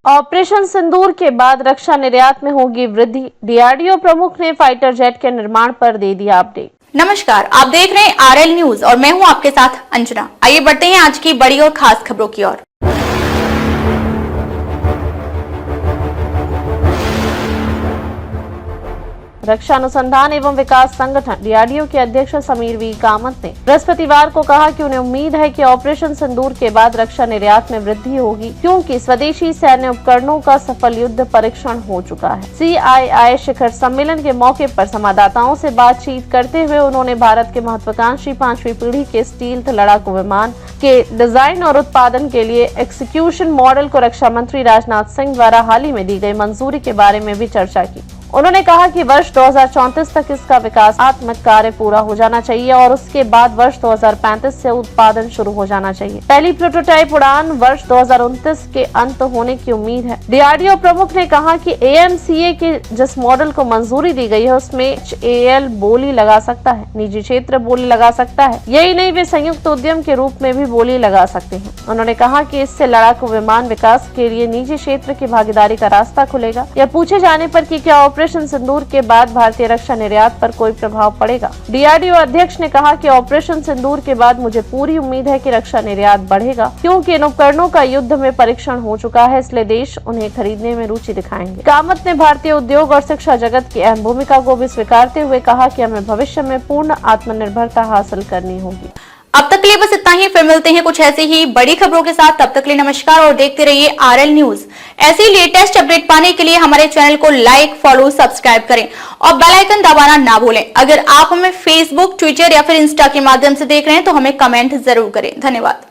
Operation सिंदूर के बाद रक्षा निर्यात में होगी वृद्धि। डीआरडीओ प्रमुख ने फाइटर जेट के निर्माण पर दे दिया अपडेट। नमस्कार, आप देख रहे हैं आरएल न्यूज और मैं हूं आपके साथ अंजना। आइए बढ़ते हैं आज की बड़ी और खास खबरों की ओर। रक्षा अनुसंधान एवं विकास संगठन डीआरडीओ के अध्यक्ष समीर वी कामत ने बृहस्पतिवार को कहा कि उन्हें उम्मीद है कि ऑपरेशन सिंदूर के बाद रक्षा निर्यात में वृद्धि होगी, क्योंकि स्वदेशी सैन्य उपकरणों का सफल युद्ध परीक्षण हो चुका है। CII शिखर सम्मेलन के मौके पर संवाददाताओं से बातचीत करते हुए उन्होंने भारत के महत्वाकांक्षी 5वीं पीढ़ी के स्टील्थ लड़ाकू विमान के डिजाइन और उत्पादन के लिए एक्जीक्यूशन मॉडल को रक्षा मंत्री राजनाथ सिंह द्वारा हाल ही में दी गई मंजूरी के बारे में भी चर्चा की। उन्होंने कहा कि वर्ष 2034 तक इसका विकासात्मक कार्य पूरा हो जाना चाहिए और उसके बाद वर्ष 2035 से उत्पादन शुरू हो जाना चाहिए। पहली प्रोटोटाइप उड़ान वर्ष 2029 के अंत होने की उम्मीद है। डीआरडीओ प्रमुख ने कहा कि AMCA के जिस मॉडल को मंजूरी दी गई है उसमें HAL बोली लगा सकता है, निजी क्षेत्र बोली लगा सकता है, यही नहीं वे संयुक्त उद्यम के रूप में भी बोली लगा सकते हैं। उन्होंने कहा कि इससे लड़ाकू विमान विकास के लिए निजी क्षेत्र की भागीदारी का रास्ता खुलेगा। यह पूछे जाने पर कि क्या ऑपरेशन सिंदूर के बाद भारतीय रक्षा निर्यात पर कोई प्रभाव पड़ेगा, डीआरडीओ अध्यक्ष ने कहा कि ऑपरेशन सिंदूर के बाद मुझे पूरी उम्मीद है कि रक्षा निर्यात बढ़ेगा, क्योंकि इन उपकरणों का युद्ध में परीक्षण हो चुका है, इसलिए देश उन्हें खरीदने में रुचि दिखाएंगे। कामत ने भारतीय उद्योग और शिक्षा जगत की अहम भूमिका को भी स्वीकारते हुए कहा कि हमें भविष्य में पूर्ण आत्मनिर्भरता हासिल करनी होगी। अब तक के लिए बस इतना ही। फिर मिलते हैं कुछ ऐसे ही बड़ी खबरों के साथ। तब तक के लिए नमस्कार और देखते रहिए आरएल न्यूज। ऐसी लेटेस्ट अपडेट पाने के लिए हमारे चैनल को लाइक, फॉलो, सब्सक्राइब करें और बेल आइकन दबाना ना भूलें। अगर आप हमें फेसबुक, ट्विटर या फिर इंस्टा के माध्यम से देख रहे हैं तो हमें कमेंट जरूर करें। धन्यवाद।